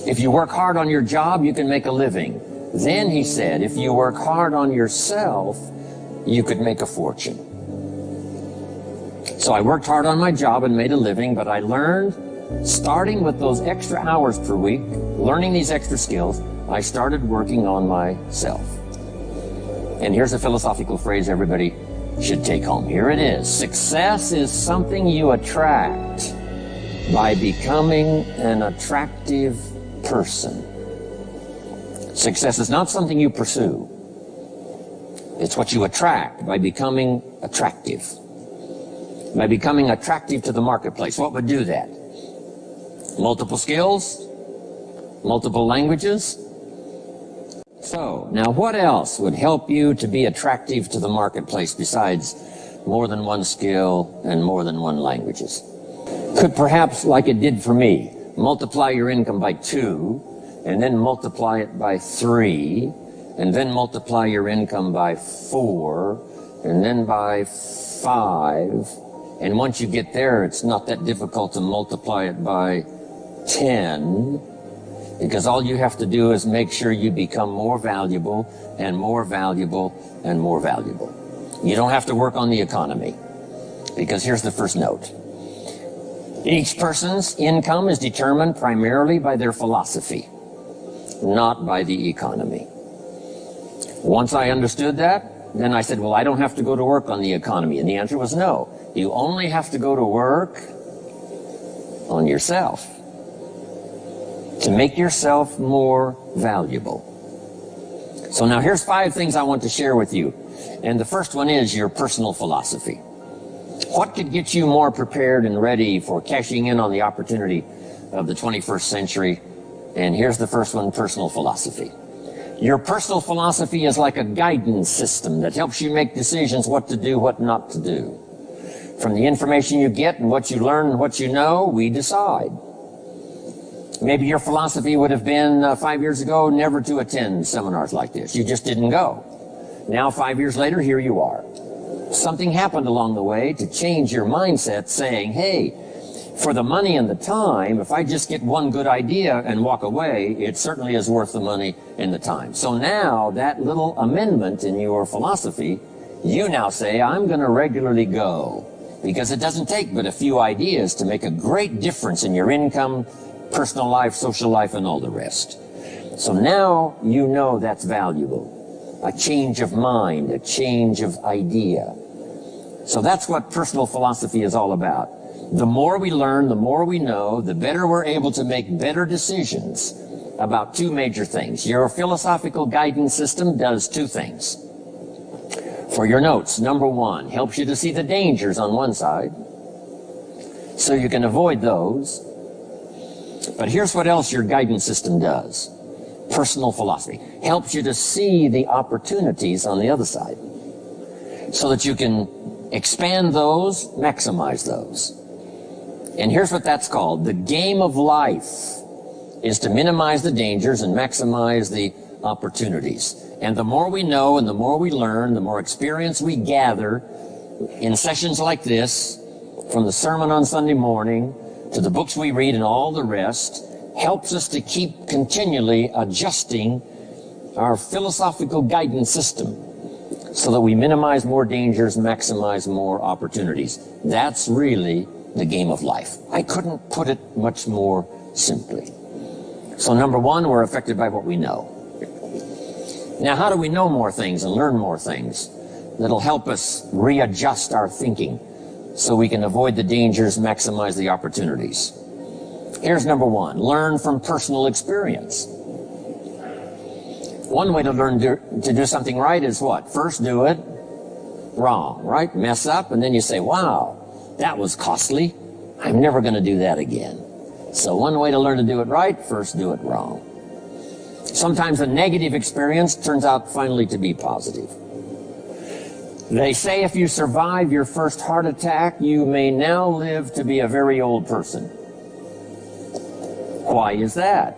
If you work hard on your job, you can make a living. Then he said, if you work hard on yourself, you could make a fortune. So I worked hard on my job and made a living, but I learned, starting with those extra hours per week, learning these extra skills, I started working on myself. And here's a philosophical phrase everybody should take home. Here it is. Success is something you attract by becoming an attractive person. Success is not something you pursue. It's what you attract by becoming attractive. By becoming attractive to the marketplace. What would do that? Multiple skills? Multiple languages? So, now what else would help you to be attractive to the marketplace besides more than one skill and more than one languages? Could perhaps, like it did for me, multiply your income by 2, and then multiply it by 3, and then multiply your income by 4, and then by 5, and once you get there, it's not that difficult to multiply it by 10, because all you have to do is make sure you become more valuable and more valuable and more valuable. You don't have to work on the economy, because here's the first note. Each person's income is determined primarily by their philosophy, not by the economy. Once I understood that, then I said, well, I don't have to go to work on the economy. And the answer was no. You only have to go to work on yourself to make yourself more valuable. So now here's 5 things I want to share with you. And the first one is your personal philosophy. What could get you more prepared and ready for cashing in on the opportunity of the 21st century? And here's the first one, personal philosophy. Your personal philosophy is like a guidance system that helps you make decisions what to do, what not to do. From the information you get and what you learn and what you know, we decide. Maybe your philosophy would have been 5 years ago never to attend seminars like this. You just didn't go. Now 5 years later, here you are. Something happened along the way to change your mindset, saying, hey, for the money and the time, if I just get one good idea and walk away, it certainly is worth the money and the time. So now that little amendment in your philosophy, you now say, I'm going to regularly go, because it doesn't take but a few ideas to make a great difference in your income, personal life, social life, and all the rest. So now you know that's valuable. A change of mind, a change of idea. So that's what personal philosophy is all about. The more we learn, the more we know, the better we're able to make better decisions about 2 major things. Your philosophical guidance system does 2 things. For your notes, number 1, helps you to see the dangers on one side, so you can avoid those. But here's what else your guidance system does. Personal philosophy helps you to see the opportunities on the other side, so that you can expand those, maximize those. And here's what that's called. The game of life is to minimize the dangers and maximize the opportunities. And the more we know and the more we learn, the more experience we gather in sessions like this, from the sermon on Sunday morning to the books we read and all the rest, helps us to keep continually adjusting our philosophical guidance system so that we minimize more dangers, maximize more opportunities. That's really the game of life. I couldn't put it much more simply. So number 1, we're affected by what we know. Now, how do we know more things and learn more things that'll help us readjust our thinking so we can avoid the dangers, maximize the opportunities? Here's number 1, learn from personal experience. One way to learn to do something right is what? First do it wrong, right? Mess up, and then you say, wow, that was costly. I'm never going to do that again. So one way to learn to do it right, first do it wrong. Sometimes a negative experience turns out finally to be positive. They say if you survive your first heart attack, you may now live to be a very old person. Why is that?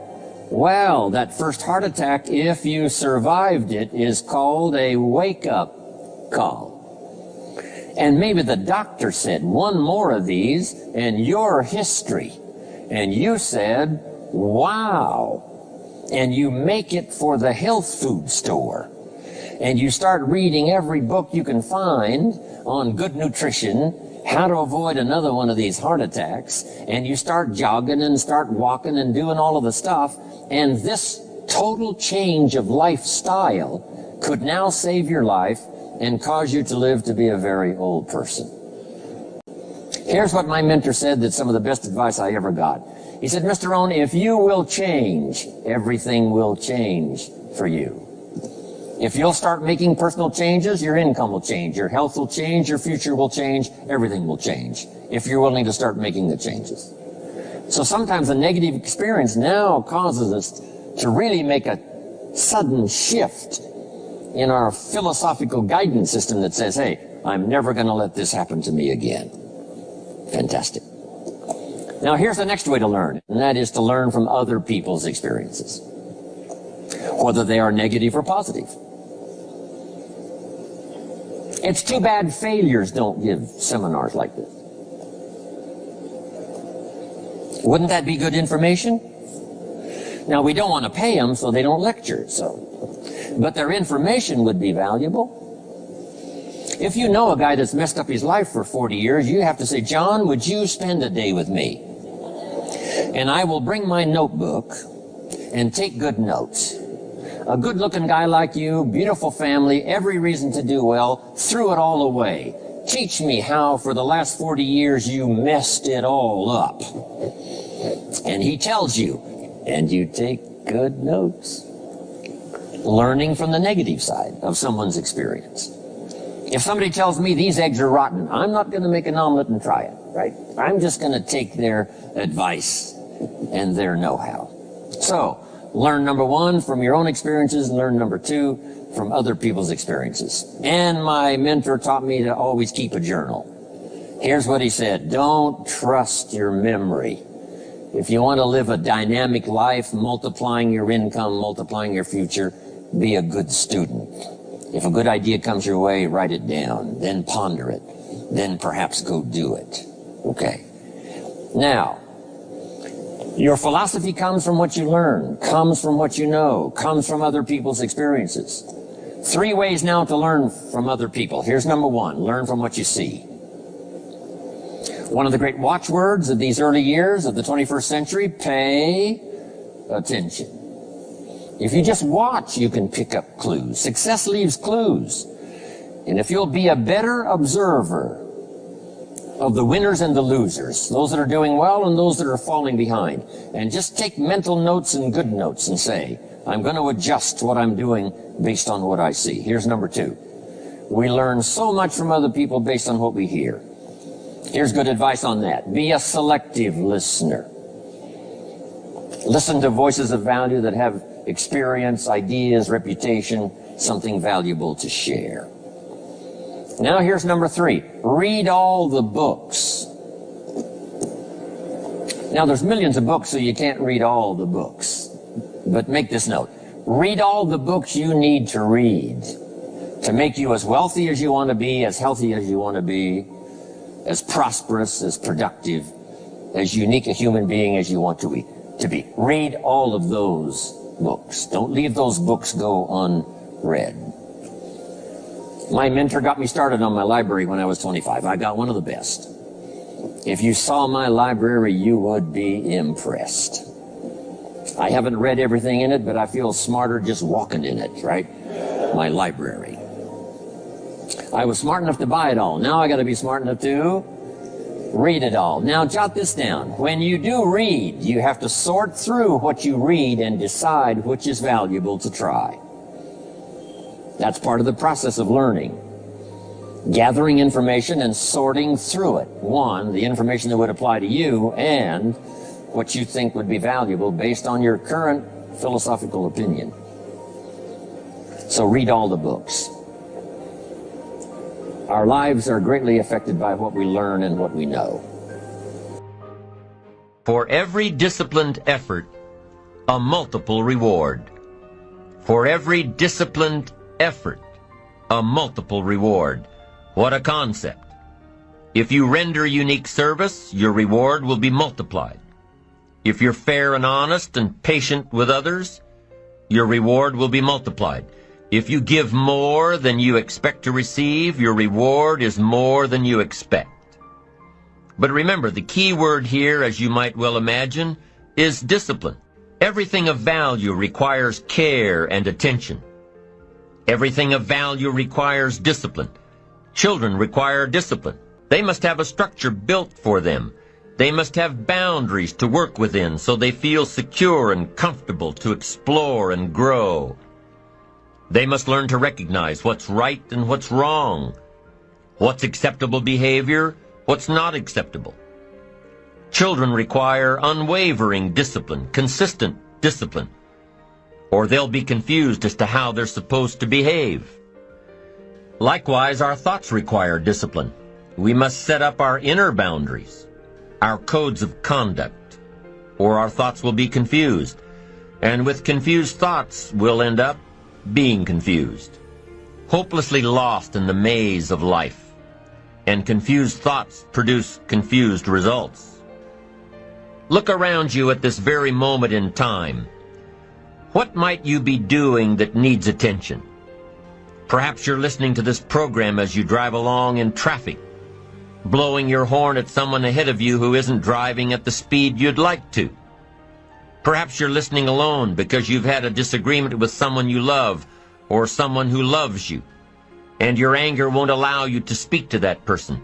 Well, that first heart attack, if you survived it, is called a wake-up call. And maybe the doctor said, 1 more of these and you're history. And you said, wow. And you make it for the health food store. And you start reading every book you can find on good nutrition, how to avoid another one of these heart attacks, and you start jogging and start walking and doing all of the stuff, and this total change of lifestyle could now save your life and cause you to live to be a very old person. Here's what my mentor said, that's some of the best advice I ever got. He said, Mr. Rohn, if you will change, everything will change for you. If you'll start making personal changes, your income will change, your health will change, your future will change, everything will change, if you're willing to start making the changes. So sometimes a negative experience now causes us to really make a sudden shift in our philosophical guidance system that says, hey, I'm never going to let this happen to me again. Fantastic. Now here's the next way to learn, and that is to learn from other people's experiences, whether they are negative or positive. It's too bad failures don't give seminars like this. Wouldn't that be good information? Now, we don't want to pay them, so they don't lecture, but their information would be valuable. If you know a guy that's messed up his life for 40 years, you have to say, John, would you spend a day with me? And I will bring my notebook and take good notes. A good-looking guy like you, beautiful family, every reason to do well, threw it all away. Teach me how for the last 40 years you messed it all up. And he tells you, and you take good notes. Learning from the negative side of someone's experience. If somebody tells me these eggs are rotten, I'm not going to make an omelet and try it, right? I'm just going to take their advice and their know-how. So, learn number one from your own experiences, and learn number two from other people's experiences. And my mentor taught me to always keep a journal. Here's what he said, don't trust your memory. If you want to live a dynamic life, multiplying your income, multiplying your future, be a good student. If a good idea comes your way, write it down, then ponder it, then perhaps go do it. Okay. Now, your philosophy comes from what you learn, comes from what you know, comes from other people's experiences. 3 ways now to learn from other people. Here's number 1, learn from what you see. One of the great watchwords of these early years of the 21st century, pay attention. If you just watch, you can pick up clues. Success leaves clues. And if you'll be a better observer of the winners and the losers, those that are doing well and those that are falling behind, and just take mental notes and good notes and say, I'm going to adjust what I'm doing based on what I see. Here's number 2. We learn so much from other people based on what we hear. Here's good advice on that. Be a selective listener. Listen to voices of value that have experience, ideas, reputation, something valuable to share. Now here's number 3. Read all the books. Now there's millions of books, so you can't read all the books. But make this note. Read all the books you need to read to make you as wealthy as you want to be, as healthy as you want to be, as prosperous, as productive, as unique a human being as you want to be. Read all of those books. Don't leave those books go unread. My mentor got me started on my library when I was 25. I got one of the best. If you saw my library, you would be impressed. I haven't read everything in it, but I feel smarter just walking in it, right? My library. I was smart enough to buy it all. Now I got to be smart enough to read it all. Now jot this down. When you do read, you have to sort through what you read and decide which is valuable to try. That's part of the process of learning. Gathering information and sorting through it. One, the information that would apply to you, and what you think would be valuable based on your current philosophical opinion. So read all the books. Our lives are greatly affected by what we learn and what we know. For every disciplined effort, a multiple reward. For every disciplined effort, a multiple reward. What a concept. If you render unique service, your reward will be multiplied. If you're fair and honest and patient with others, your reward will be multiplied. If you give more than you expect to receive, your reward is more than you expect. But remember, the key word here, as you might well imagine, is discipline. Everything of value requires care and attention. Everything of value requires discipline. Children require discipline. They must have a structure built for them. They must have boundaries to work within so they feel secure and comfortable to explore and grow. They must learn to recognize what's right and what's wrong, what's acceptable behavior, what's not acceptable. Children require unwavering discipline, consistent discipline, or they'll be confused as to how they're supposed to behave. Likewise, our thoughts require discipline. We must set up our inner boundaries, our codes of conduct, or our thoughts will be confused. And with confused thoughts, we'll end up being confused, hopelessly lost in the maze of life. And confused thoughts produce confused results. Look around you at this very moment in time. What might you be doing that needs attention? Perhaps you're listening to this program as you drive along in traffic, blowing your horn at someone ahead of you who isn't driving at the speed you'd like to. Perhaps you're listening alone because you've had a disagreement with someone you love or someone who loves you, and your anger won't allow you to speak to that person.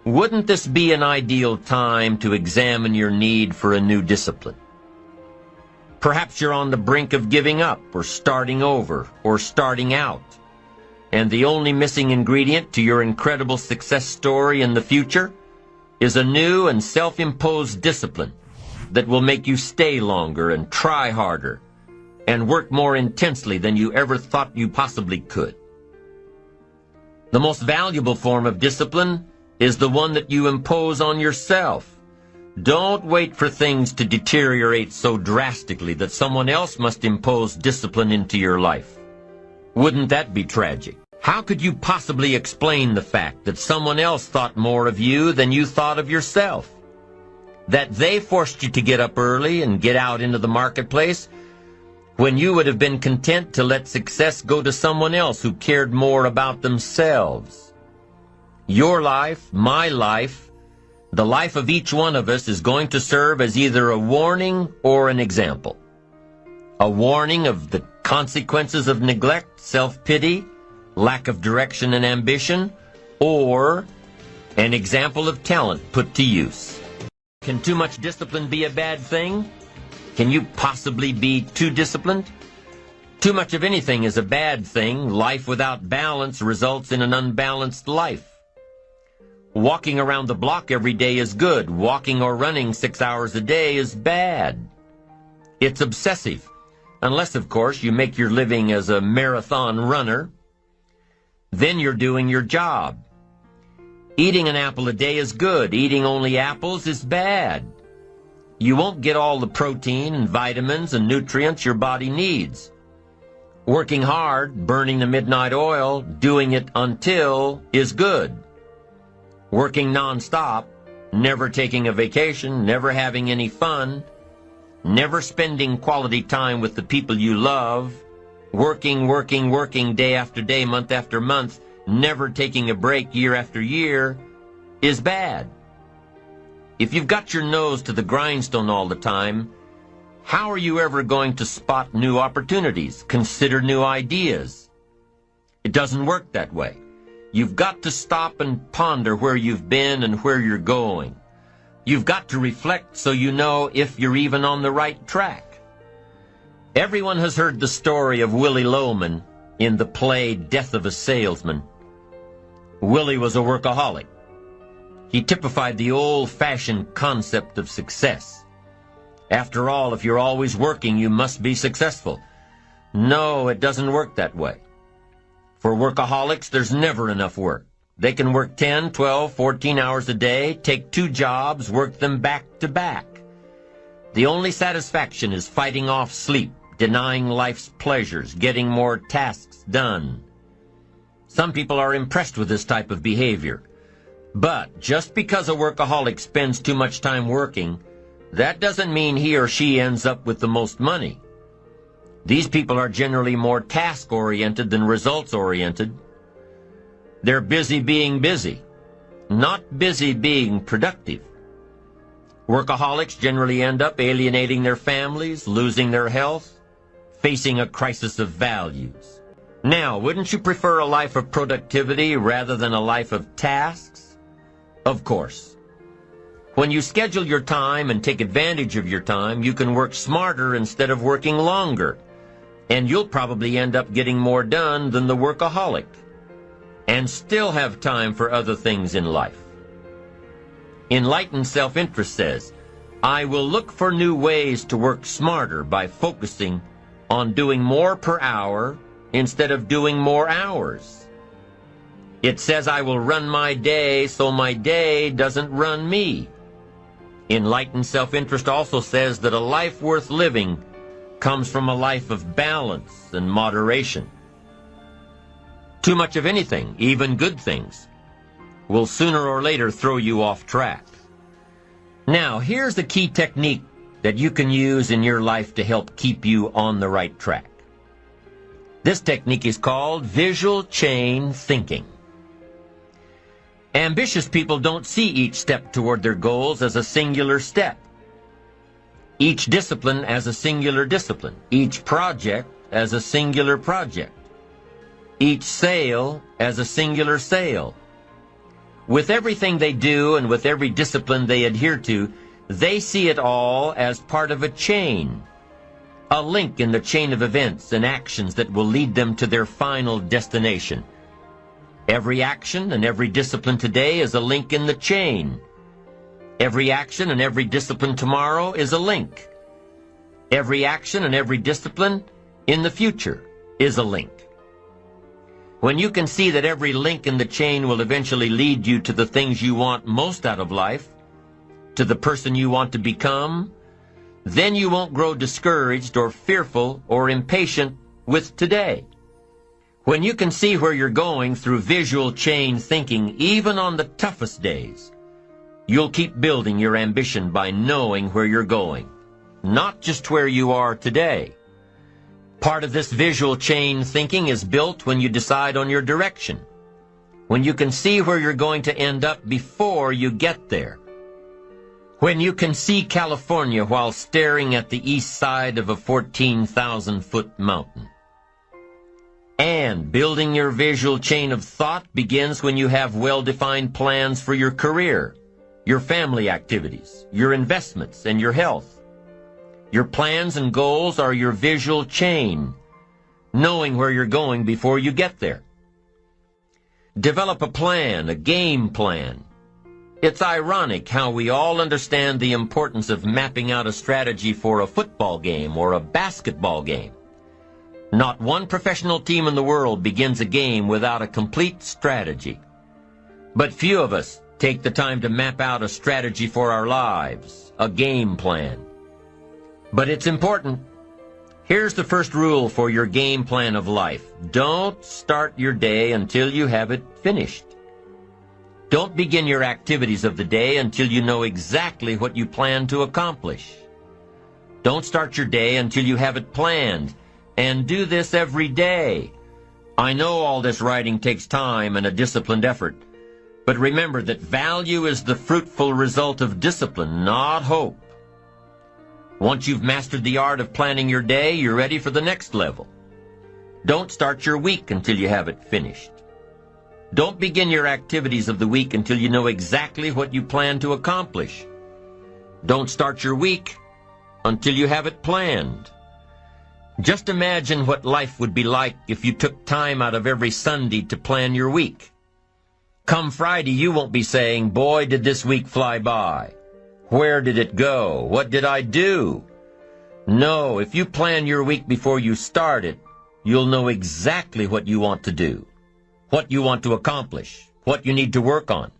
Wouldn't this be an ideal time to examine your need for a new discipline? Perhaps you're on the brink of giving up or starting over or starting out, and the only missing ingredient to your incredible success story in the future is a new and self-imposed discipline that will make you stay longer and try harder and work more intensely than you ever thought you possibly could. The most valuable form of discipline is the one that you impose on yourself. Don't wait for things to deteriorate so drastically that someone else must impose discipline into your life. Wouldn't that be tragic? How could you possibly explain the fact that someone else thought more of you than you thought of yourself? That they forced you to get up early and get out into the marketplace when you would have been content to let success go to someone else who cared more about themselves. Your life, my life, the life of each one of us is going to serve as either a warning or an example. A warning of the consequences of neglect, self-pity, lack of direction and ambition, or an example of talent put to use. Can too much discipline be a bad thing? Can you possibly be too disciplined? Too much of anything is a bad thing. Life without balance results in an unbalanced life. Walking around the block every day is good. Walking or running 6 hours a day is bad. It's obsessive. Unless, of course, you make your living as a marathon runner. Then you're doing your job. Eating an apple a day is good. Eating only apples is bad. You won't get all the protein and vitamins and nutrients your body needs. Working hard, burning the midnight oil, doing it until is good. Working nonstop, never taking a vacation, never having any fun, never spending quality time with the people you love, working day after day, month after month, never taking a break year after year, is bad. If you've got your nose to the grindstone all the time, how are you ever going to spot new opportunities, consider new ideas? It doesn't work that way. You've got to stop and ponder where you've been and where you're going. You've got to reflect so you know if you're even on the right track. Everyone has heard the story of Willie Loman in the play Death of a Salesman. Willie was a workaholic. He typified the old-fashioned concept of success. After all, if you're always working, you must be successful. No, it doesn't work that way. For workaholics, there's never enough work. They can work 10, 12, 14 hours a day, take 2 jobs, work them back to back. The only satisfaction is fighting off sleep, denying life's pleasures, getting more tasks done. Some people are impressed with this type of behavior. But just because a workaholic spends too much time working That doesn't mean he or she ends up with the most money. These people are generally more task-oriented than results-oriented. They're busy being busy, not busy being productive. Workaholics generally end up alienating their families, losing their health, facing a crisis of values. Now, wouldn't you prefer a life of productivity rather than a life of tasks? Of course. When you schedule your time and take advantage of your time, you can work smarter instead of working longer, and you'll probably end up getting more done than the workaholic, and still have time for other things in life. Enlightened self-interest says, I will look for new ways to work smarter by focusing on doing more per hour instead of doing more hours. It says I will run my day so my day doesn't run me. Enlightened self-interest also says that a life worth living comes from a life of balance and moderation. Too much of anything, even good things, will sooner or later throw you off track. Now, here's the key technique that you can use in your life to help keep you on the right track. This technique is called visual chain thinking. Ambitious people don't see each step toward their goals as a singular step. Each discipline as a singular discipline. Each project as a singular project. Each sale as a singular sale. With everything they do and with every discipline they adhere to, they see it all as part of a chain. A link in the chain of events and actions that will lead them to their final destination. Every action and every discipline today is a link in the chain. Every action and every discipline tomorrow is a link. Every action and every discipline in the future is a link. When you can see that every link in the chain will eventually lead you to the things you want most out of life, to the person you want to become, then you won't grow discouraged or fearful or impatient with today. When you can see where you're going through visual chain thinking, even on the toughest days, you'll keep building your ambition by knowing where you're going, not just where you are today. Part of this visual chain thinking is built when you decide on your direction, when you can see where you're going to end up before you get there, when you can see California while staring at the east side of a 14,000-foot mountain. And building your visual chain of thought begins when you have well-defined plans for your career, your family activities, your investments, and your health. Your plans and goals are your visual chain, knowing where you're going before you get there. Develop a plan, a game plan. It's ironic how we all understand the importance of mapping out a strategy for a football game or a basketball game. Not one professional team in the world begins a game without a complete strategy. But few of us take the time to map out a strategy for our lives, a game plan. But it's important. Here's the first rule for your game plan of life. Don't start your day until you have it finished. Don't begin your activities of the day until you know exactly what you plan to accomplish. Don't start your day until you have it planned. And do this every day. I know all this writing takes time and a disciplined effort, but remember that value is the fruitful result of discipline, not hope. Once you've mastered the art of planning your day, you're ready for the next level. Don't start your week until you have it finished. Don't begin your activities of the week until you know exactly what you plan to accomplish. Don't start your week until you have it planned. Just imagine what life would be like if you took time out of every Sunday to plan your week. Come Friday, you won't be saying, boy, did this week fly by. Where did it go? What did I do? No, if you plan your week before you start it, you'll know exactly what you want to do, what you want to accomplish, what you need to work on.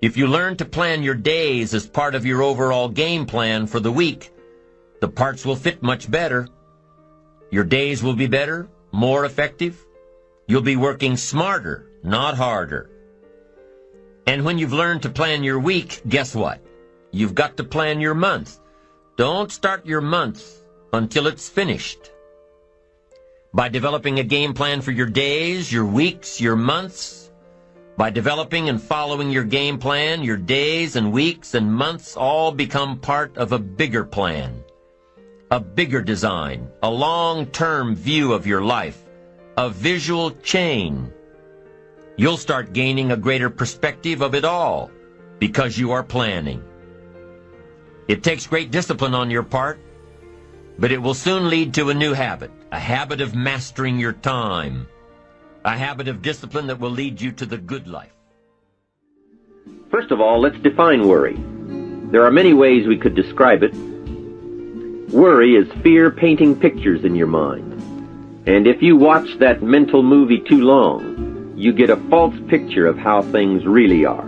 If you learn to plan your days as part of your overall game plan for the week, the parts will fit much better. Your days will be better, more effective. You'll be working smarter, not harder. And when you've learned to plan your week, guess what? You've got to plan your month. Don't start your month until it's finished. By developing a game plan for your days, your weeks, your months, by developing and following your game plan, your days and weeks and months all become part of a bigger plan, a bigger design, a long-term view of your life, a visual chain. You'll start gaining a greater perspective of it all because you are planning. It takes great discipline on your part, but it will soon lead to a new habit, a habit of mastering your time, a habit of discipline that will lead you to the good life. First of all, let's define worry. There are many ways we could describe it. Worry is fear painting pictures in your mind. And if you watch that mental movie too long, you get a false picture of how things really are.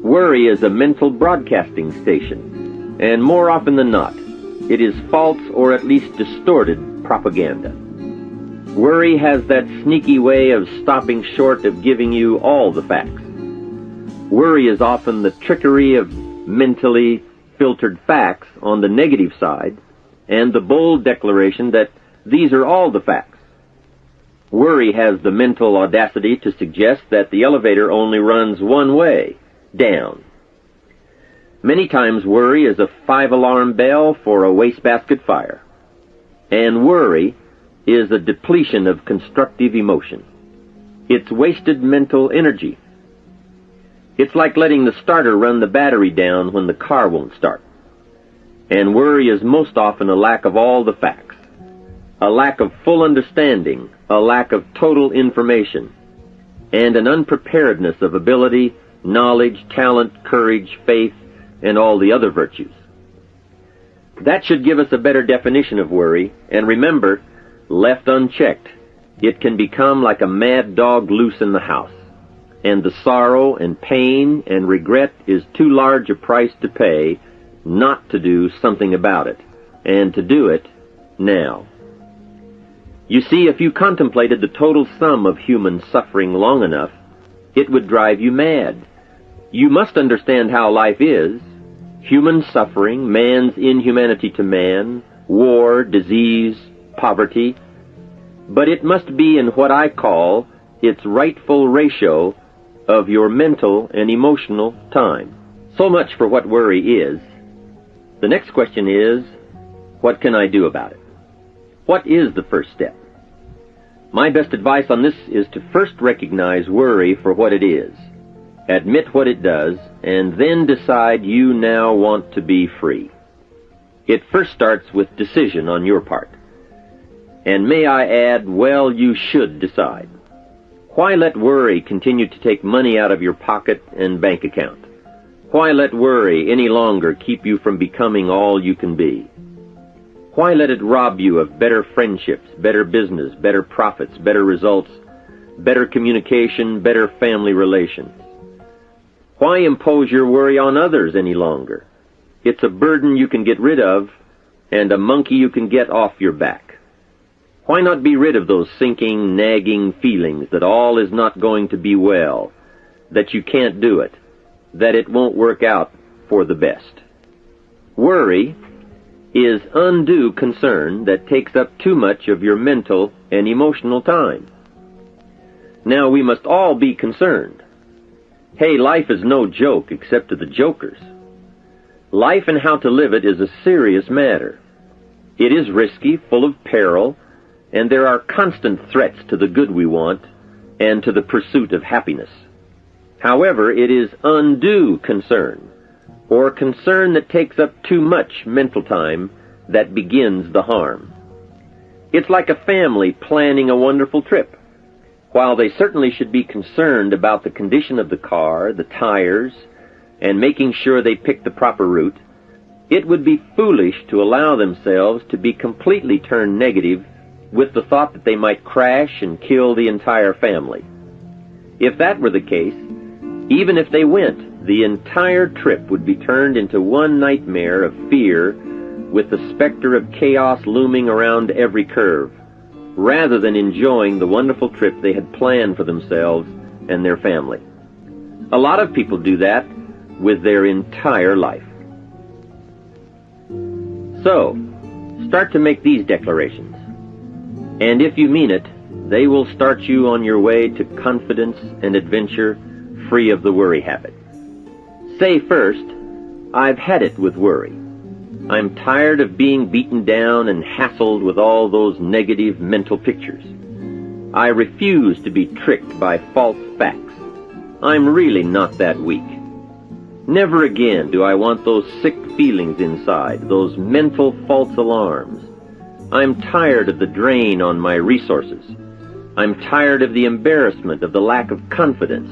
Worry is a mental broadcasting station, and more often than not, it is false or at least distorted propaganda. Worry has that sneaky way of stopping short of giving you all the facts. Worry is often the trickery of mentally filtered facts on the negative side and the bold declaration that these are all the facts. Worry has the mental audacity to suggest that the elevator only runs one way, down. Many times worry is a 5-alarm bell for a wastebasket fire. And worry is a depletion of constructive emotion. It's wasted mental energy. It's like letting the starter run the battery down when the car won't start. And worry is most often a lack of all the facts, a lack of full understanding, a lack of total information, and an unpreparedness of ability, knowledge, talent, courage, faith, and all the other virtues. That should give us a better definition of worry, and remember, left unchecked, it can become like a mad dog loose in the house, and the sorrow and pain and regret is too large a price to pay not to do something about it, and to do it now. You see, if you contemplated the total sum of human suffering long enough, it would drive you mad. You must understand how life is: human suffering, man's inhumanity to man, war, disease, poverty, but it must be in what I call its rightful ratio of your mental and emotional time. So much for what worry is. The next question is, what can I do about it? What is the first step? My best advice on this is to first recognize worry for what it is, admit what it does, and then decide you now want to be free. It first starts with decision on your part. And may I add, well, you should decide. Why let worry continue to take money out of your pocket and bank account? Why let worry any longer keep you from becoming all you can be? Why let it rob you of better friendships, better business, better profits, better results, better communication, better family relations? Why impose your worry on others any longer? It's a burden you can get rid of and a monkey you can get off your back. Why not be rid of those sinking, nagging feelings that all is not going to be well, that you can't do it, that it won't work out for the best? Worry is undue concern that takes up too much of your mental and emotional time. Now, we must all be concerned. Hey, life is no joke except to the jokers. Life and how to live it is a serious matter. It is risky, full of peril, and there are constant threats to the good we want and to the pursuit of happiness. However, it is undue concern, or concern that takes up too much mental time, that begins the harm. It's like a family planning a wonderful trip. While they certainly should be concerned about the condition of the car, the tires, and making sure they pick the proper route, it would be foolish to allow themselves to be completely turned negative with the thought that they might crash and kill the entire family. If that were the case, even if they went, the entire trip would be turned into one nightmare of fear, with the specter of chaos looming around every curve, rather than enjoying the wonderful trip they had planned for themselves and their family. A lot of people do that with their entire life. So, start to make these declarations. And if you mean it, they will start you on your way to confidence and adventure, free of the worry habit. Say first, I've had it with worry. I'm tired of being beaten down and hassled with all those negative mental pictures. I refuse to be tricked by false facts. I'm really not that weak. Never again do I want those sick feelings inside, those mental false alarms. I'm tired of the drain on my resources. I'm tired of the embarrassment of the lack of confidence.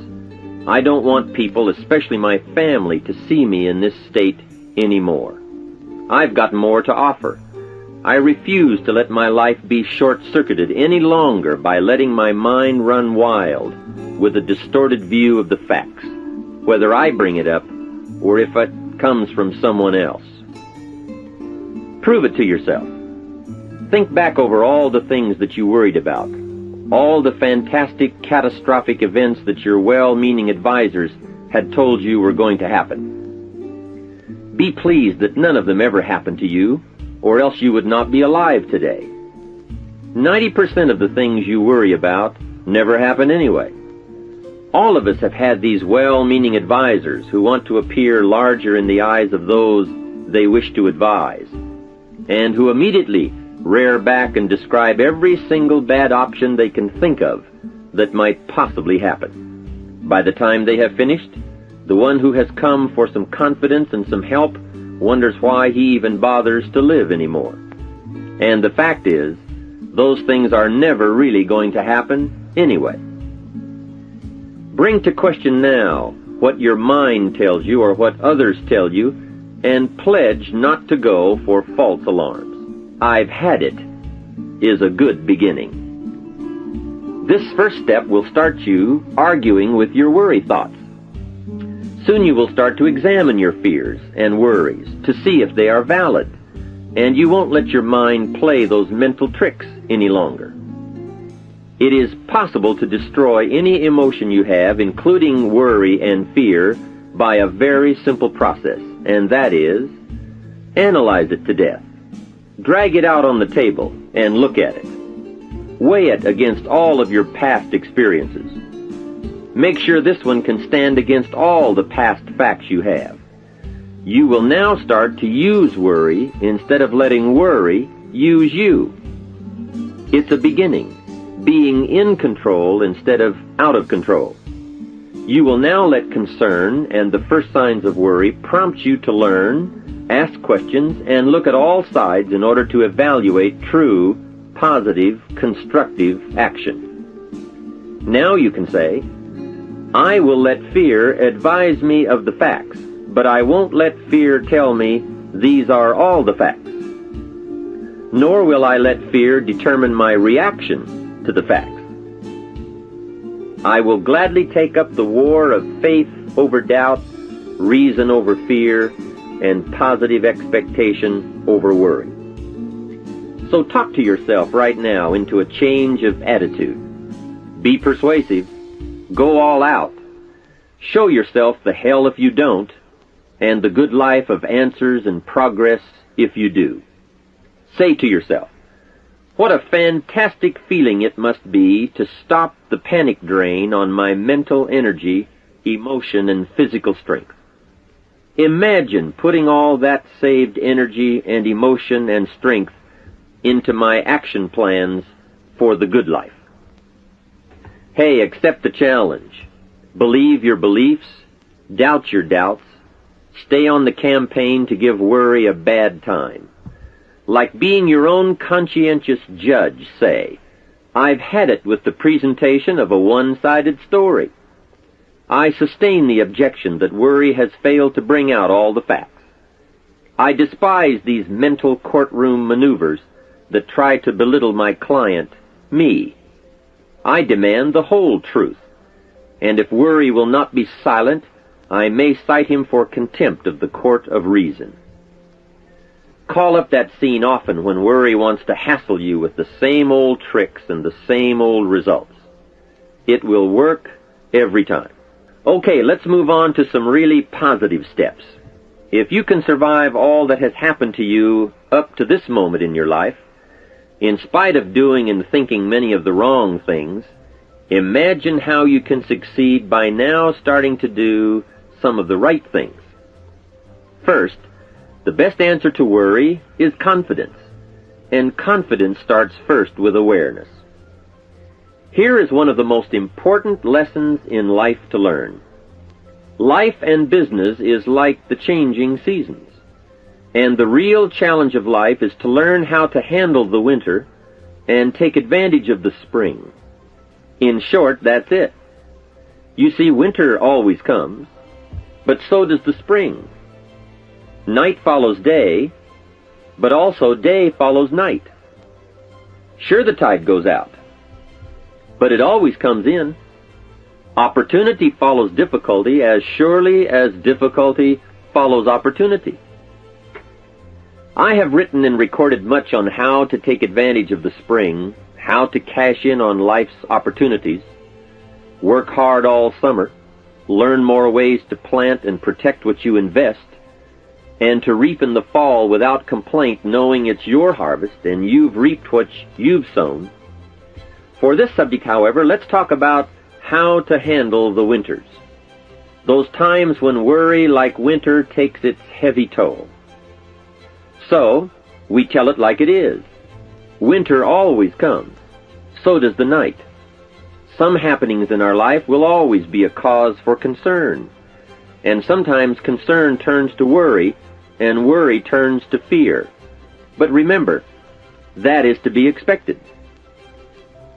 I don't want people, especially my family, to see me in this state anymore. I've got more to offer. I refuse to let my life be short-circuited any longer by letting my mind run wild with a distorted view of the facts, whether I bring it up or if it comes from someone else. Prove it to yourself. Think back over all the things that you worried about, all the fantastic, catastrophic events that your well-meaning advisors had told you were going to happen. Be pleased that none of them ever happened to you, or else you would not be alive today. 90% of the things you worry about never happen anyway. All of us have had these well-meaning advisors who want to appear larger in the eyes of those they wish to advise, and who immediately rear back and describe every single bad option they can think of that might possibly happen. By the time they have finished, the one who has come for some confidence and some help wonders why he even bothers to live anymore. And the fact is, those things are never really going to happen anyway. Bring to question now what your mind tells you or what others tell you, and pledge not to go for false alarms. I've had it is a good beginning. This first step will start you arguing with your worry thoughts. Soon you will start to examine your fears and worries to see if they are valid, and you won't let your mind play those mental tricks any longer. It is possible to destroy any emotion you have, including worry and fear, by a very simple process, and that is, analyze it to death. Drag it out on the table and look at it. Weigh it against all of your past experiences. Make sure this one can stand against all the past facts you have. You will now start to use worry instead of letting worry use you. It's a beginning, being in control instead of out of control. You will now let concern and the first signs of worry prompt you to learn, ask questions, and look at all sides in order to evaluate true, positive, constructive action. Now you can say, I will let fear advise me of the facts, but I won't let fear tell me these are all the facts. Nor will I let fear determine my reaction to the facts. I will gladly take up the war of faith over doubt, reason over fear, and positive expectation over worry. So talk to yourself right now into a change of attitude. Be persuasive. Go all out. Show yourself the hell if you don't, and the good life of answers and progress if you do. Say to yourself, what a fantastic feeling it must be to stop the panic drain on my mental energy, emotion, and physical strength. Imagine putting all that saved energy and emotion and strength into my action plans for the good life. Hey, accept the challenge. Believe your beliefs, doubt your doubts, stay on the campaign to give worry a bad time. Like being your own conscientious judge, say, I've had it with the presentation of a one-sided story. I sustain the objection that worry has failed to bring out all the facts. I despise these mental courtroom maneuvers that try to belittle my client, me. I demand the whole truth, and if worry will not be silent, I may cite him for contempt of the court of reason. Call up that scene often when worry wants to hassle you with the same old tricks and the same old results. It will work every time. Okay, let's move on to some really positive steps. If you can survive all that has happened to you up to this moment in your life, in spite of doing and thinking many of the wrong things, imagine how you can succeed by now starting to do some of the right things. First, the best answer to worry is confidence, and confidence starts first with awareness. Here is one of the most important lessons in life to learn. Life and business is like the changing seasons, and the real challenge of life is to learn how to handle the winter and take advantage of the spring. In short, that's it. You see, winter always comes, but so does the spring. Night follows day, but also day follows night. Sure, the tide goes out, but it always comes in. Opportunity follows difficulty as surely as difficulty follows opportunity. I have written and recorded much on how to take advantage of the spring, how to cash in on life's opportunities, work hard all summer, learn more ways to plant and protect what you invest, and to reap in the fall without complaint, knowing it's your harvest and you've reaped what you've sown. For this subject, however, let's talk about how to handle the winters, those times when worry, like winter, takes its heavy toll. So, we tell it like it is. Winter always comes. So does the night. Some happenings in our life will always be a cause for concern, and sometimes concern turns to worry, and worry turns to fear. But remember, that is to be expected.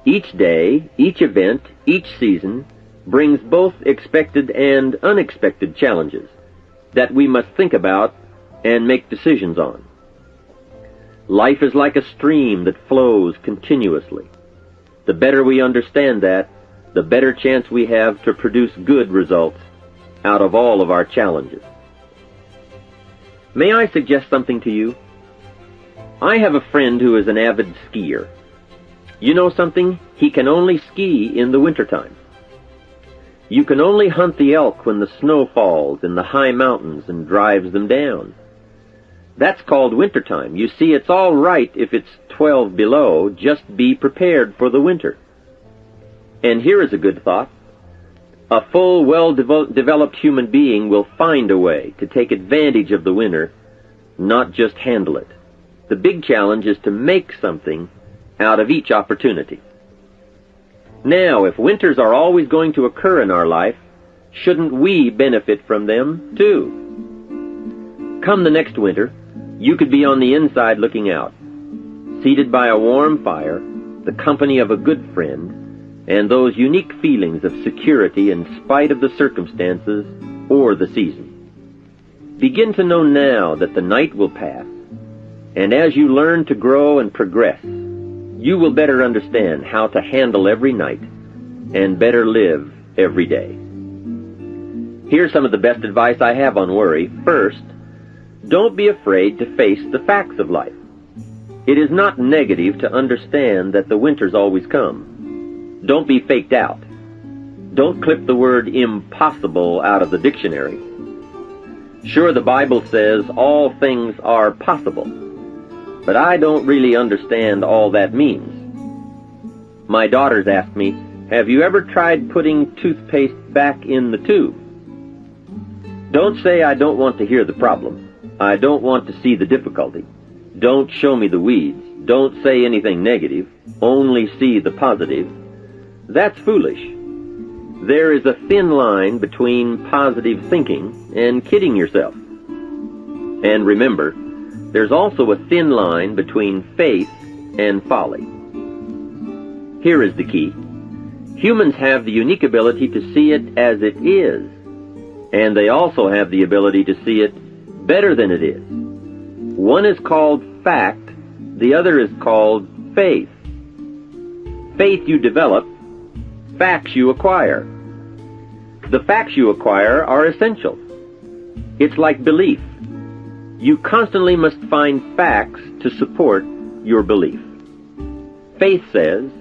Each day, each event, each season brings both expected and unexpected challenges that we must think about and make decisions on. Life is like a stream that flows continuously. The better we understand that, the better chance we have to produce good results out of all of our challenges. May I suggest something to you? I have a friend who is an avid skier. You know something? He can only ski in the wintertime. You can only hunt the elk when the snow falls in the high mountains and drives them down. That's called wintertime. You see, it's all right if it's 12 below. Just be prepared for the winter. And here is a good thought. A full, well-developed human being will find a way to take advantage of the winter, not just handle it. The big challenge is to make something out of each opportunity. Now, if winters are always going to occur in our life, shouldn't we benefit from them too? Come the next winter, you could be on the inside looking out, seated by a warm fire, the company of a good friend, and those unique feelings of security in spite of the circumstances or the season. Begin to know now that the night will pass, and as you learn to grow and progress, you will better understand how to handle every night and better live every day. Here's some of the best advice I have on worry. First, don't be afraid to face the facts of life. It is not negative to understand that the winters always come. Don't be faked out. Don't clip the word impossible out of the dictionary. Sure, the Bible says all things are possible, but I don't really understand all that means. My daughters ask me, have you ever tried putting toothpaste back in the tube? Don't say I don't want to hear the problem. I don't want to see the difficulty. Don't show me the weeds. Don't say anything negative. Only see the positive. That's foolish. There is a thin line between positive thinking and kidding yourself. And remember, there's also a thin line between faith and folly. Here is the key. Humans have the unique ability to see it as it is, and they also have the ability to see it better than it is. One is called fact, the other is called faith. Faith you develop, facts you acquire. The facts you acquire are essential. It's like belief. You constantly must find facts to support your belief. Faith says,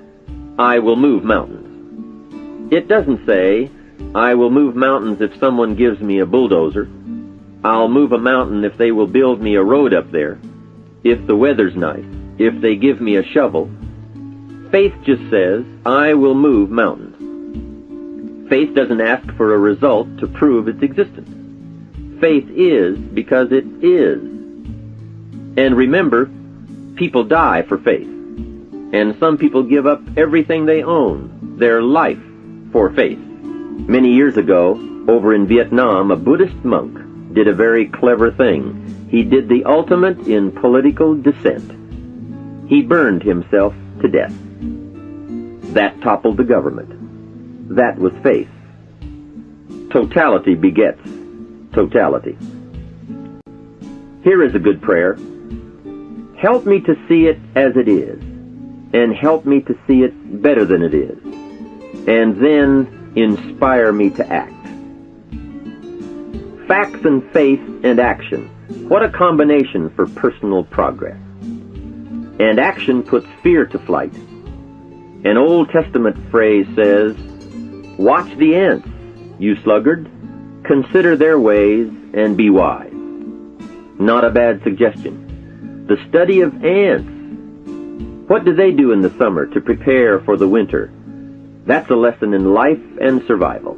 I will move mountains. It doesn't say, I will move mountains if someone gives me a bulldozer. I'll move a mountain if they will build me a road up there, if the weather's nice, if they give me a shovel. Faith just says, I will move mountains. Faith doesn't ask for a result to prove its existence. Faith is because it is. And remember, people die for faith. And some people give up everything they own, their life, for faith. Many years ago, over in Vietnam, a Buddhist monk did a very clever thing. He did the ultimate in political dissent. He burned himself to death. That toppled the government. That was faith. Totality begets totality. Here is a good prayer. Help me to see it as it is, and help me to see it better than it is, and then inspire me to act. Facts and faith and action. What a combination for personal progress. And action puts fear to flight. An Old Testament phrase says, watch the ants, you sluggard. Consider their ways and be wise. Not a bad suggestion. The study of ants. What do they do in the summer to prepare for the winter? That's a lesson in life and survival.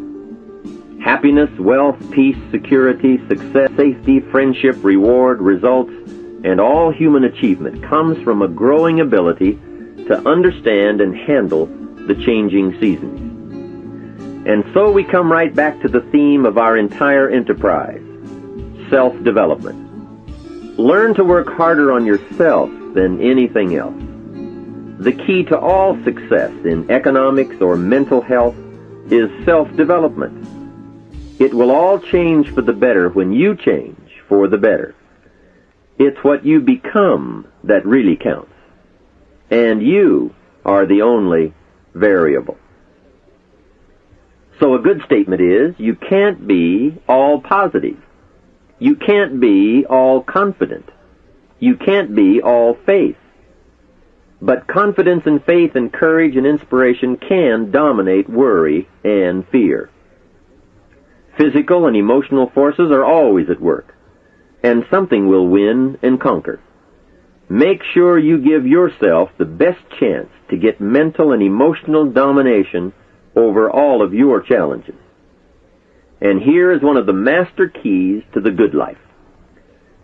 Happiness, wealth, peace, security, success, safety, friendship, reward, results, and all human achievement comes from a growing ability to understand and handle the changing seasons. And so we come right back to the theme of our entire enterprise, self-development. Learn to work harder on yourself than anything else. The key to all success in economics or mental health is self-development. It will all change for the better when you change for the better. It's what you become that really counts. And you are the only variable. So a good statement is, you can't be all positive. You can't be all confident. You can't be all faith. But confidence and faith and courage and inspiration can dominate worry and fear. Physical and emotional forces are always at work, and something will win and conquer. Make sure you give yourself the best chance to get mental and emotional domination over all of your challenges. And here is one of the master keys to the good life.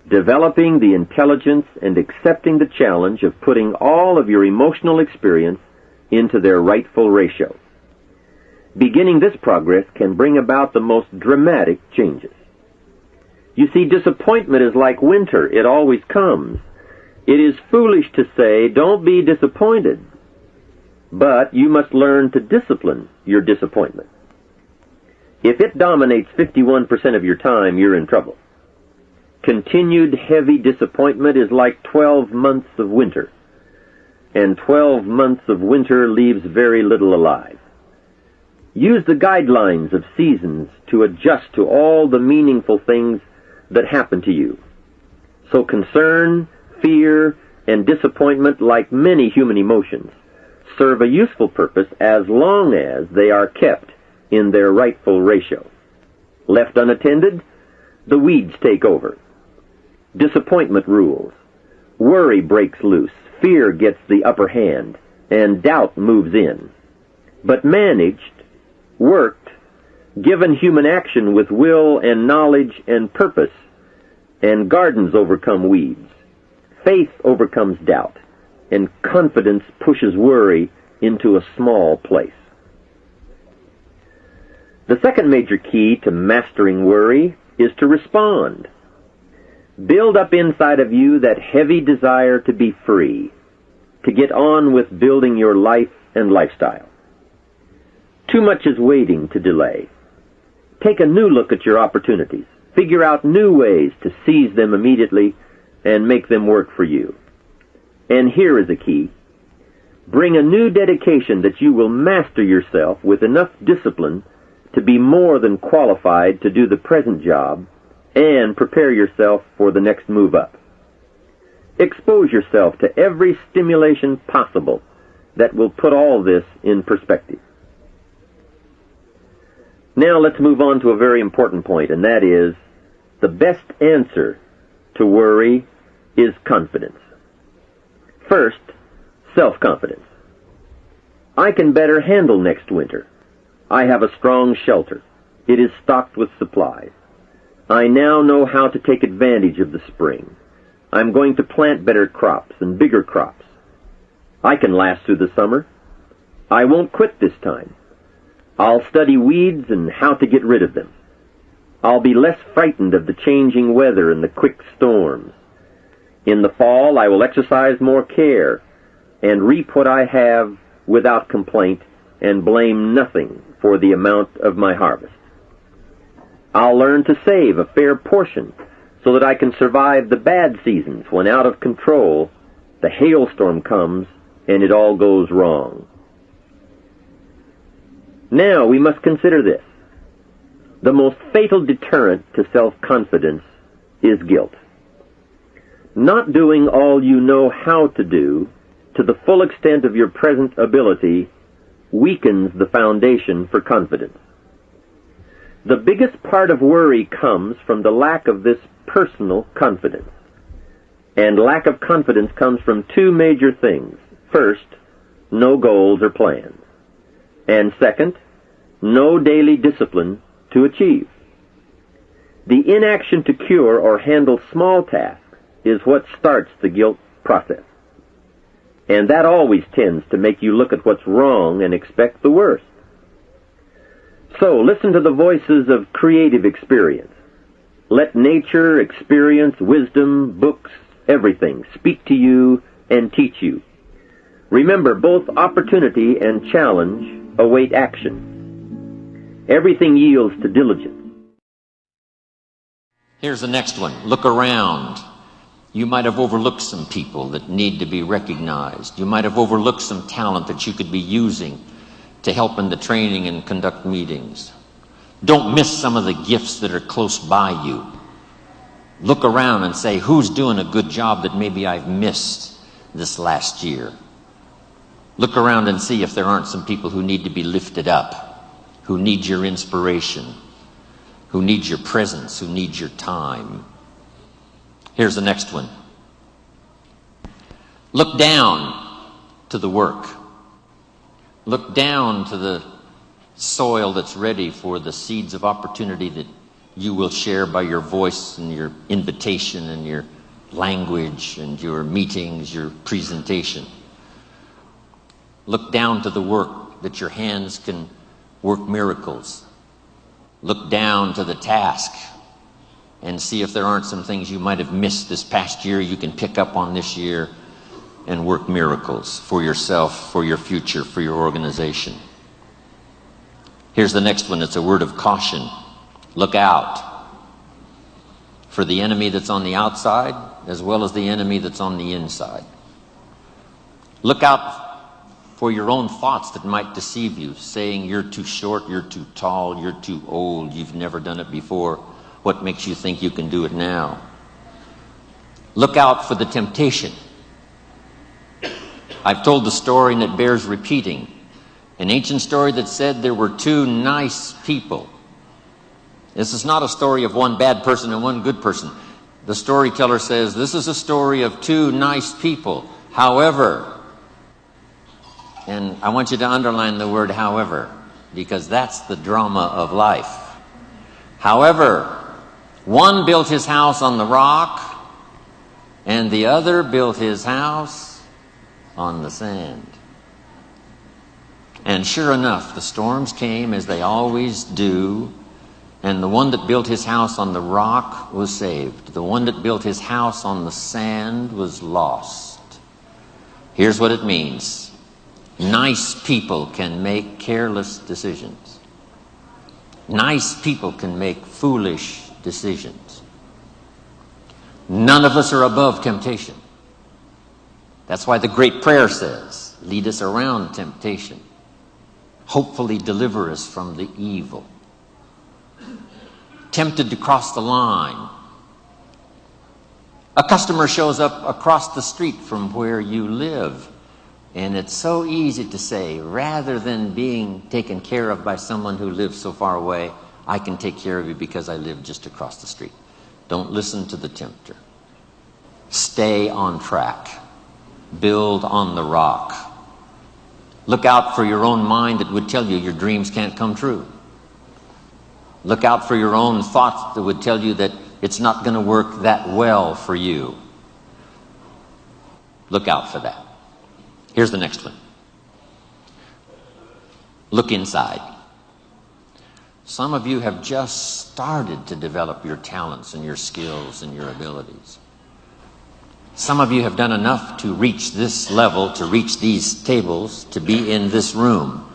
Developing the intelligence and accepting the challenge of putting all of your emotional experience into their rightful ratio. Beginning this progress can bring about the most dramatic changes. You see, disappointment is like winter. It always comes. It is foolish to say, don't be disappointed. But you must learn to discipline your disappointment. If it dominates 51% of your time, you're in trouble. Continued heavy disappointment is like 12 months of winter. And 12 months of winter leaves very little alive. Use the guidelines of seasons to adjust to all the meaningful things that happen to you. So concern, fear, and disappointment, like many human emotions, serve a useful purpose as long as they are kept in their rightful ratio. Left unattended, the weeds take over. Disappointment rules. Worry breaks loose. Fear gets the upper hand, and doubt moves in. But managed, worked, given human action with will and knowledge and purpose, and gardens overcome weeds. Faith overcomes doubt, and confidence pushes worry into a small place. The second major key to mastering worry is to respond. Build up inside of you that heavy desire to be free, to get on with building your life and lifestyle. Too much is waiting to delay. Take a new look at your opportunities. Figure out new ways to seize them immediately and make them work for you. And here is a key. Bring a new dedication that you will master yourself with enough discipline to be more than qualified to do the present job and prepare yourself for the next move up. Expose yourself to every stimulation possible that will put all this in perspective. Now let's move on to a very important point, and that is the best answer to worry is confidence. First, self-confidence. I can better handle next winter. I have a strong shelter. It is stocked with supplies. I now know how to take advantage of the spring. I'm going to plant better crops and bigger crops. I can last through the summer. I won't quit this time. I'll study weeds and how to get rid of them. I'll be less frightened of the changing weather and the quick storms. In the fall, I will exercise more care and reap what I have without complaint and blame nothing for the amount of my harvest. I'll learn to save a fair portion so that I can survive the bad seasons when out of control the hailstorm comes and it all goes wrong. Now we must consider this. The most fatal deterrent to self-confidence is guilt. Not doing all you know how to do to the full extent of your present ability weakens the foundation for confidence. The biggest part of worry comes from the lack of this personal confidence. And lack of confidence comes from two major things. First, no goals or plans. And second, no daily discipline to achieve. The inaction to cure or handle small tasks is what starts the guilt process. And that always tends to make you look at what's wrong and expect the worst. So listen to the voices of creative experience. Let nature, experience, wisdom, books, everything speak to you and teach you. Remember, both opportunity and challenge await action. Everything yields to diligence. Here's the next one. Look around. You might have overlooked some people that need to be recognized. You might have overlooked some talent that you could be using to help in the training and conduct meetings. Don't miss some of the gifts that are close by you. Look around and say, who's doing a good job that maybe I've missed this last year? Look around and see if there aren't some people who need to be lifted up, who need your inspiration, who need your presence, who need your time. Here's the next one. Look down to the work. Look down to the soil that's ready for the seeds of opportunity that you will share by your voice and your invitation and your language and your meetings, your presentation. Look down to the work that your hands can work miracles. Look down to the task and see if there aren't some things you might have missed this past year you can pick up on this year and work miracles for yourself, for your future, for your organization. Here's the next one. It's a word of caution. Look out for the enemy that's on the outside as well as the enemy that's on the inside. Look out for your own thoughts that might deceive you, saying you're too short, you're too tall, you're too old, you've never done it before. What makes you think you can do it now? Look out for the temptation. I've told the story and it bears repeating. An ancient story that said there were two nice people. This is not a story of one bad person and one good person. The storyteller says this is a story of two nice people. However, and I want you to underline the word however, because that's the drama of life. However, one built his house on the rock, and the other built his house on the sand. And sure enough, the storms came as they always do, and the one that built his house on the rock was saved. The one that built his house on the sand was lost. Here's what it means. Nice people can make careless decisions. Nice people can make foolish decisions. None of us are above temptation. That's why the great prayer says, lead us around temptation. Hopefully deliver us from the evil. Tempted to cross the line. A customer shows up across the street from where you live. And it's so easy to say, rather than being taken care of by someone who lives so far away, I can take care of you because I live just across the street. Don't listen to the tempter. Stay on track. Build on the rock. Look out for your own mind that would tell you your dreams can't come true. Look out for your own thoughts that would tell you that it's not going to work that well for you. Look out for that. Here's the next one. Look inside. Some of you have just started to develop your talents and your skills and your abilities. Some of you have done enough to reach this level, to reach these tables, to be in this room.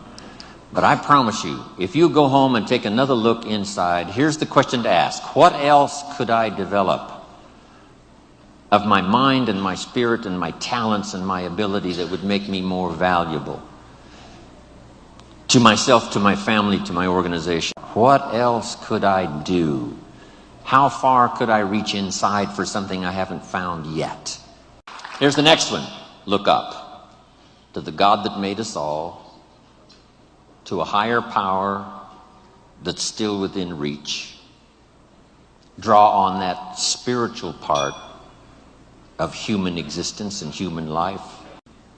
But I promise you, if you go home and take another look inside, here's the question to ask. What else could I develop of my mind and my spirit and my talents and my ability that would make me more valuable to myself, to my family, to my organization? What else could I do? How far could I reach inside for something I haven't found yet? Here's the next one. Look up to the God that made us all, to a higher power that's still within reach. Draw on that spiritual part of human existence and human life.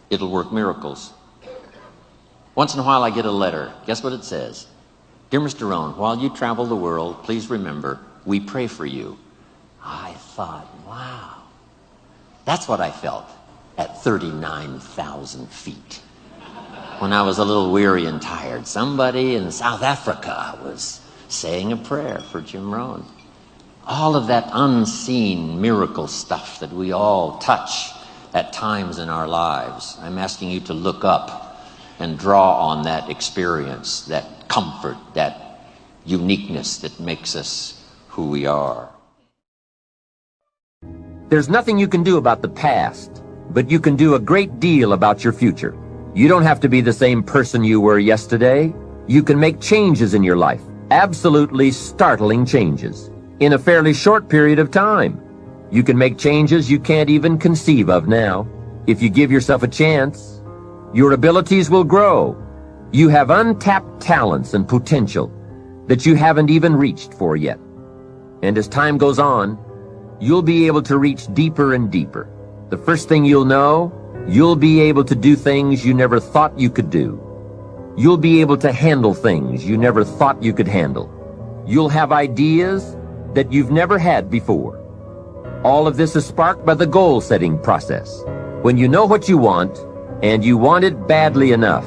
It'll work miracles. Once in a while I get a letter. Guess what it says? Dear Mr. Rohn, while you travel the world, please remember, we pray for you. I thought, wow. That's what I felt at 39,000 feet. When I was a little weary and tired, somebody in South Africa was saying a prayer for Jim Rohn. All of that unseen miracle stuff that we all touch at times in our lives. I'm asking you to look up and draw on that experience, that comfort, that uniqueness that makes us who we are. There's nothing you can do about the past, but you can do a great deal about your future. You don't have to be the same person you were yesterday. You can make changes in your life, absolutely startling changes, in a fairly short period of time. You can make changes you can't even conceive of now. If you give yourself a chance, your abilities will grow. You have untapped talents and potential that you haven't even reached for yet. And as time goes on, you'll be able to reach deeper and deeper. The first thing you'll know, you'll be able to do things you never thought you could do. You'll be able to handle things you never thought you could handle. You'll have ideas that you've never had before. All of this is sparked by the goal-setting process. When you know what you want, and you want it badly enough,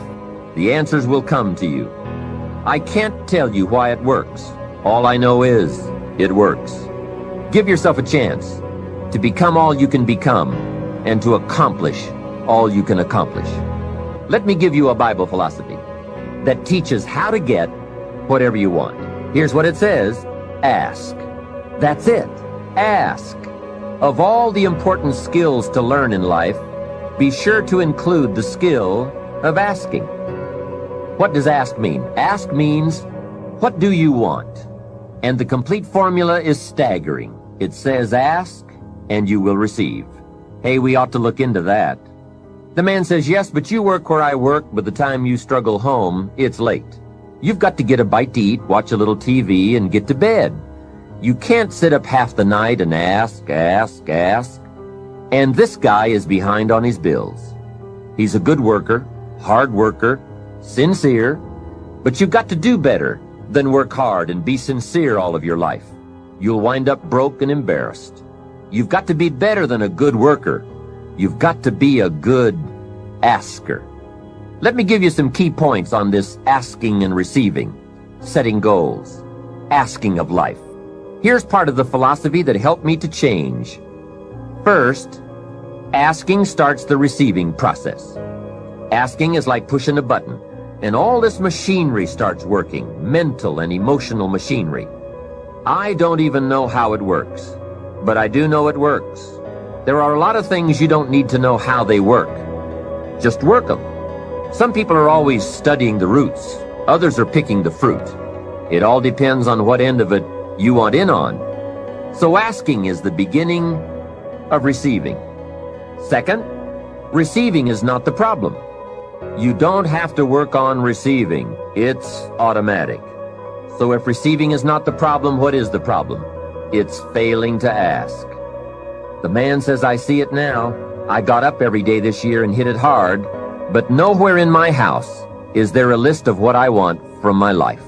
the answers will come to you. I can't tell you why it works. All I know is, it works. Give yourself a chance to become all you can become and to accomplish all you can accomplish. Let me give you a Bible philosophy that teaches how to get whatever you want. Here's what it says: ask. That's it. Ask. Of all the important skills to learn in life, be sure to include the skill of asking. What does ask mean? Ask means, what do you want? And the complete formula is staggering. It says ask, and you will receive. Hey, we ought to look into that. The man says, yes, but you work where I work. By the time you struggle home, it's late. You've got to get a bite to eat, watch a little TV, and get to bed. You can't sit up half the night and ask. And this guy is behind on his bills. He's a good worker, hard worker, sincere, but you've got to do better than work hard and be sincere all of your life. You'll wind up broke and embarrassed. You've got to be better than a good worker. You've got to be a good asker. Let me give you some key points on this asking and receiving, setting goals, asking of life. Here's part of the philosophy that helped me to change. First, asking starts the receiving process. Asking is like pushing a button, and all this machinery starts working, mental and emotional machinery. I don't even know how it works, but I do know it works. There are a lot of things you don't need to know how they work. Just work them. Some people are always studying the roots. Others are picking the fruit. It all depends on what end of it you want in on. So asking is the beginning of receiving. Second, receiving is not the problem. You don't have to work on receiving. It's automatic. So if receiving is not the problem, what is the problem? It's failing to ask. The man says, I see it now. I got up every day this year and hit it hard, but nowhere in my house is there a list of what I want from my life.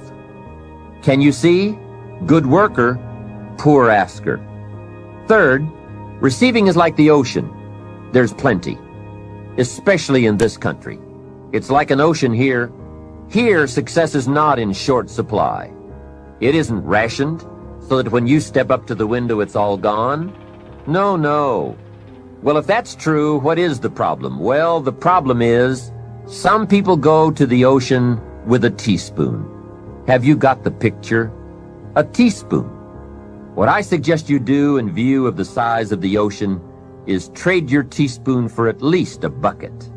Can you see? Good worker, poor asker. Third, receiving is like the ocean. There's plenty, especially in this country. It's like an ocean here. Here, success is not in short supply. It isn't rationed, so that when you step up to the window, it's all gone. No, no. Well, if that's true, what is the problem? Well, the problem is some people go to the ocean with a teaspoon. Have you got the picture? A teaspoon. What I suggest you do in view of the size of the ocean is trade your teaspoon for at least a bucket.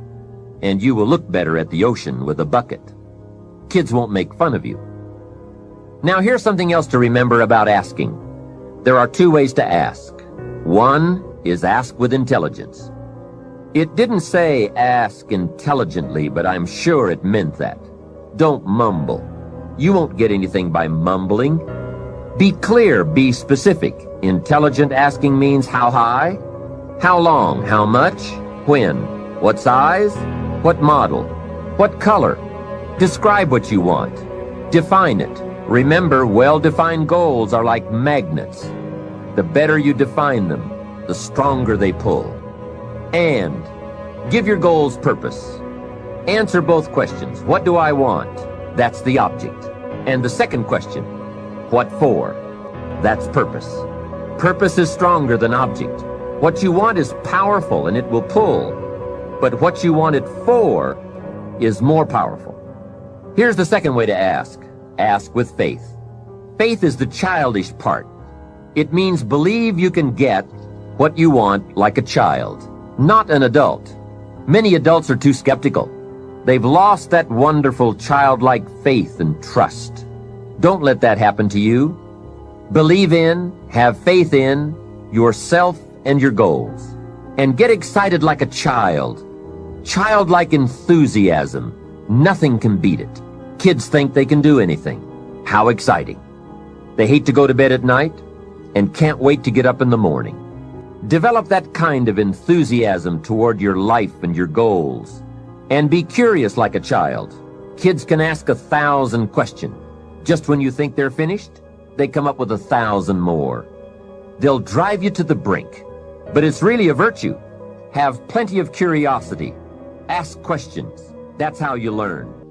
And you will look better at the ocean with a bucket. Kids won't make fun of you. Now, here's something else to remember about asking. There are two ways to ask. One is ask with intelligence. It didn't say ask intelligently, but I'm sure it meant that. Don't mumble. You won't get anything by mumbling. Be clear, be specific. Intelligent asking means how high, how long, how much, when, what size, what model, what color. Describe what you want. Define it. Remember, well-defined goals are like magnets. The better you define them, the stronger they pull. And give your goals purpose. Answer both questions. What do I want? That's the object. And the second question, what for? That's purpose. Purpose is stronger than object. What you want is powerful and it will pull. But what you want it for is more powerful. Here's the second way to ask. Ask with faith. Faith is the childish part. It means believe you can get what you want like a child, not an adult. Many adults are too skeptical. They've lost that wonderful childlike faith and trust. Don't let that happen to you. Believe in, have faith in yourself and your goals. And get excited like a child. Childlike enthusiasm. Nothing can beat it. Kids think they can do anything. How exciting. They hate to go to bed at night and can't wait to get up in the morning. Develop that kind of enthusiasm toward your life and your goals. And be curious like a child. Kids can ask 1,000 questions. Just when you think they're finished, they come up with 1,000 more. They'll drive you to the brink. But it's really a virtue. Have plenty of curiosity. Ask questions. That's how you learn.